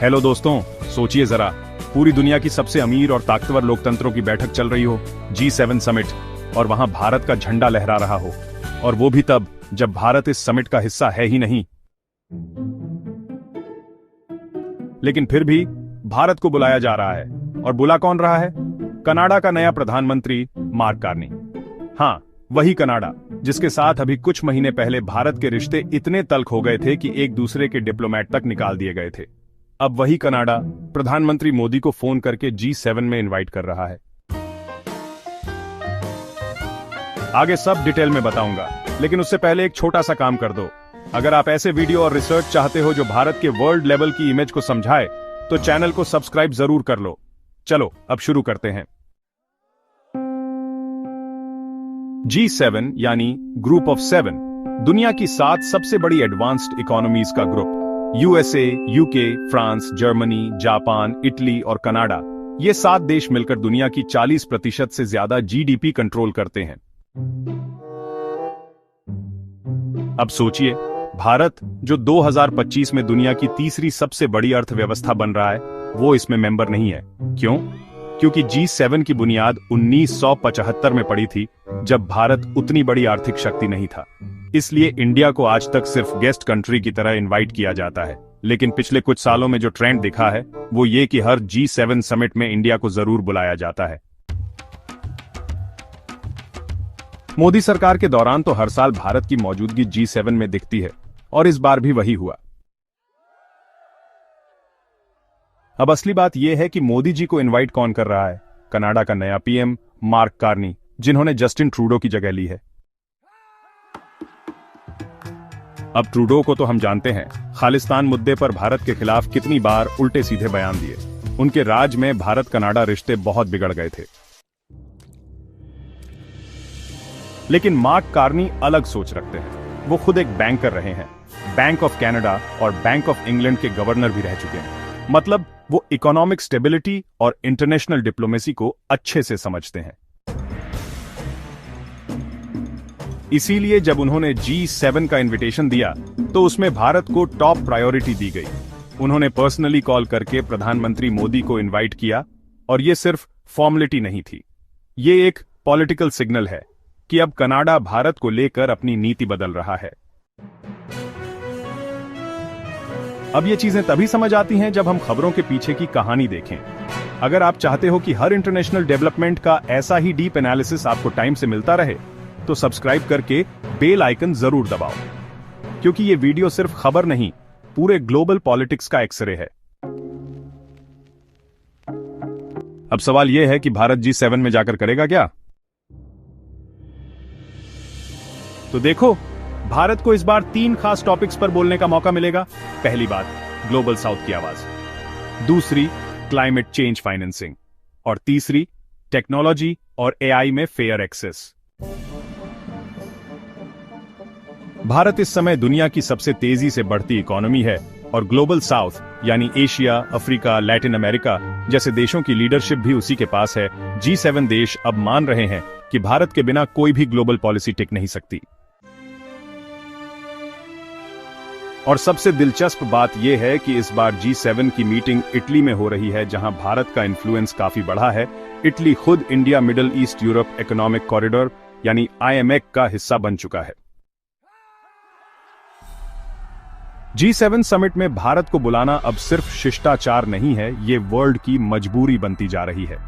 Hello दोस्तों, सोचिए जरा, पूरी दुनिया की सबसे अमीर और ताकतवर लोकतंत्रों की बैठक चल रही हो, G7 समिट, और वहां भारत का झंडा लहरा रहा हो, और वो भी तब जब भारत इस समिट का हिस्सा है ही नहीं। लेकिन फिर भी भारत को बुलाया जा रहा है, और बुला कौन रहा है? कनाडा का नया प्रधानमंत्री मार्क कार्नी। हाँ, वही कनाडा जिसके साथ अभी कुछ महीने पहले भारत के रिश्ते इतने तल्ख हो गए थे कि एक दूसरे के डिप्लोमेट तक निकाल दिए गए थे। अब वही कनाडा प्रधानमंत्री मोदी को फोन करके G7 में इनवाइट कर रहा है। आगे सब डिटेल में बताऊंगा, लेकिन उससे पहले एक छोटा सा काम कर दो। अगर आप ऐसे वीडियो और रिसर्च चाहते हो जो भारत के वर्ल्ड लेवल की इमेज को समझाए, तो चैनल को सब्सक्राइब जरूर कर लो। चलो अब शुरू करते हैं। G7 यानी ग्रुप ऑफ 7 दुनिया की 7 सबसे बड़ी एडवांस्ड इकोनॉमीज का group. USA, UK, France, Germany, Japan, Italy और कनाडा, ये 7 देश मिलकर दुनिया की 40% से ज्यादा GDP कंट्रोल करते हैं। अब सोचिए, भारत जो 2025 में दुनिया की तीसरी सबसे बड़ी अर्थव्यवस्था बन रहा है, वो इसमें मेंबर नहीं है। क्यों? क्योंकि G7 की बुनियाद 1975 में पड़ी थी, जब भारत उतनी बड़ी आर्थिक शक्ति नहीं था। इसलिए इंडिया को आज तक सिर्फ गेस्ट कंट्री की तरह इनवाइट किया जाता है। लेकिन पिछले कुछ सालों में जो ट्रेंड दिखा है, वो ये कि हर G7 समिट में इंडिया को जरूर बुलाया जाता है। मोदी सरकार के दौरान तो हर साल भारत की मौजूदगी G7 में दिखती है, और इस बार भी वही हुआ। अब असली बात यह है कि मोदी जी को इनवाइट कौन कर रहा है? कनाडा का नया PM मार्क कार्नी, जिन्होंने जस्टिन ट्रूडो की जगह ली है। अब ट्रूडो को तो हम जानते हैं, खालिस्तान मुद्दे पर भारत के खिलाफ कितनी बार उल्टे सीधे बयान दिए। उनके राज में भारत कनाडा रिश्ते बहुत बिगड़ गए थे। लेकिन मार्क कार्नी अलग सोच रखते हैं। वो खुद एक बैंकर रहे हैं, बैंक ऑफ कनाडा और बैंक ऑफ इंग्लैंड के गवर्नर भी रह चुके हैं। मतलब वो इकोनॉमिक स्टेबिलिटी और इंटरनेशनल डिप्लोमेसी को अच्छे से समझते हैं। इसीलिए जब उन्होंने G7 का इनविटेशन दिया, तो उसमें भारत को टॉप प्रायोरिटी दी गई। उन्होंने पर्सनली कॉल करके प्रधानमंत्री मोदी को इनवाइट किया, और ये सिर्फ फॉर्मेलिटी नहीं थी, ये एक पॉलिटिकल सिग्नल है कि अब कनाडा भारत को लेकर अपनी नीति बदल रहा है। अब ये चीजें तभी समझ आती हैं जब हम खबरों के पीछे की कहानी देखें। अगर आप चाहते हो कि हर इंटरनेशनल डेवलपमेंट का ऐसा ही डीप एनालिसिस आपको टाइम से मिलता रहे, तो सब्सक्राइब करके बेल आइकन जरूर दबाओ, क्योंकि ये वीडियो सिर्फ खबर नहीं, पूरे ग्लोबल पॉलिटिक्स का एक्सरे है। अब सवाल यह है कि भारत G7 में जाकर करेगा क्या? तो देखो, भारत को इस बार 3 खास टॉपिक्स पर बोलने का मौका मिलेगा। पहली बात, ग्लोबल साउथ की आवाज। दूसरी, क्लाइमेट चेंज फाइनेंसिंग। और तीसरी, टेक्नोलॉजी और AI में फेयर एक्सेस। भारत इस समय दुनिया की सबसे तेजी से बढ़ती इकोनॉमी है, और ग्लोबल साउथ यानी एशिया, अफ्रीका, लैटिन अमेरिका जैसे देशों की लीडरशिप भी उसी के पास है। G7 देश अब मान रहे हैं कि भारत के बिना कोई भी ग्लोबल पॉलिसी टिक नहीं सकती। और सबसे दिलचस्प बात यह है कि इस बार G7 की मीटिंग इटली में हो रही है, जहां भारत का इन्फ्लुएंस काफी बढ़ा है। इटली खुद India middle east Europe economic corridor यानी IMEC का हिस्सा बन चुका है। G7 समिट में भारत को बुलाना अब सिर्फ शिष्टाचार नहीं है, ये वर्ल्ड की मजबूरी बनती जा रही है।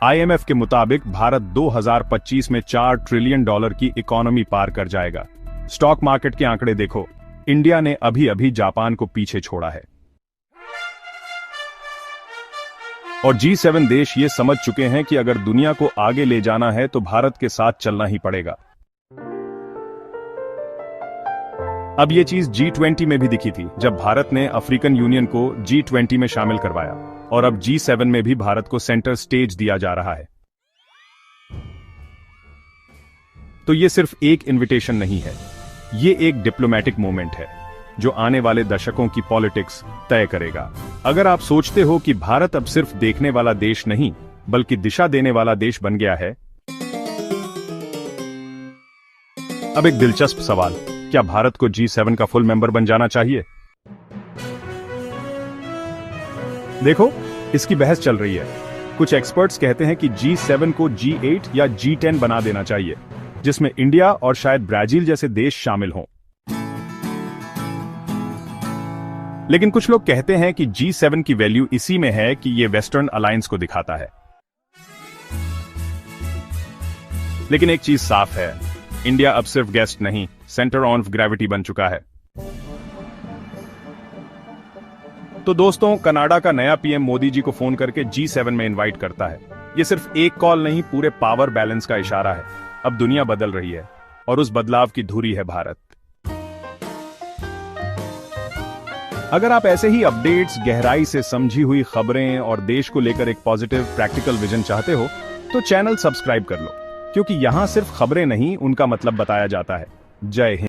IMF के मुताबिक भारत 2025 में $4 ट्रिलियन की इकोनॉमी पार कर जाएगा। स्टॉक मार्केट के आंकड़े देखो, इंडिया ने अभी अभी जापान को पीछे छोड़ा है। और G7 देश ये समझ चुके हैं कि अगर दुनिया को आगे ले जाना है तो भारत के साथ चलना ही पड़ेगा। अब ये चीज G20 में भी दिखी थी, जब भारत ने अफ्रीकन यूनियन को G20 में शामिल करवाया, और अब G7 में भी भारत को सेंटर स्टेज दिया जा रहा है। तो ये सिर्फ एक इनविटेशन नहीं है, ये एक डिप्लोमैटिक मोमेंट है जो आने वाले दशकों की पॉलिटिक्स तय करेगा। अगर आप सोचते हो कि भारत अब सिर्फ देखने वाला देश नहीं, बल्कि दिशा देने वाला देश बन गया है। अब एक दिलचस्प सवाल, क्या भारत को G7 का फुल मेंबर बन जाना चाहिए? देखो, इसकी बहस चल रही है। कुछ एक्सपर्ट्स कहते हैं कि G7 को G8 या G10 बना देना चाहिए, जिसमें इंडिया और शायद ब्राजील जैसे देश शामिल हों। लेकिन कुछ लोग कहते हैं कि G7 की वैल्यू इसी में है कि ये वेस्टर्न अलायंस को दिखाता है। लेकिन एक चीज साफ है, इंडिया अब सिर्फ गेस्ट नहीं, सेंटर ऑफ ग्रेविटी बन चुका है। तो दोस्तों, कनाडा का नया पीएम मोदी जी को फोन करके G7 में इनवाइट करता है। ये सिर्फ एक कॉल नहीं, पूरे पावर बैलेंस का इशारा है। अब दुनिया बदल रही है और उस बदलाव की धुरी है भारत। अगर आप ऐसे ही अपडेट्स, गहराई से समझी हुई खबरें और देश को लेकर एक पॉजिटिव प्रैक्टिकल विजन चाहते हो, तो चैनल सब्सक्राइब कर लो, क्योंकि यहां सिर्फ खबरें नहीं, उनका मतलब बताया जाता है। जय हिंद।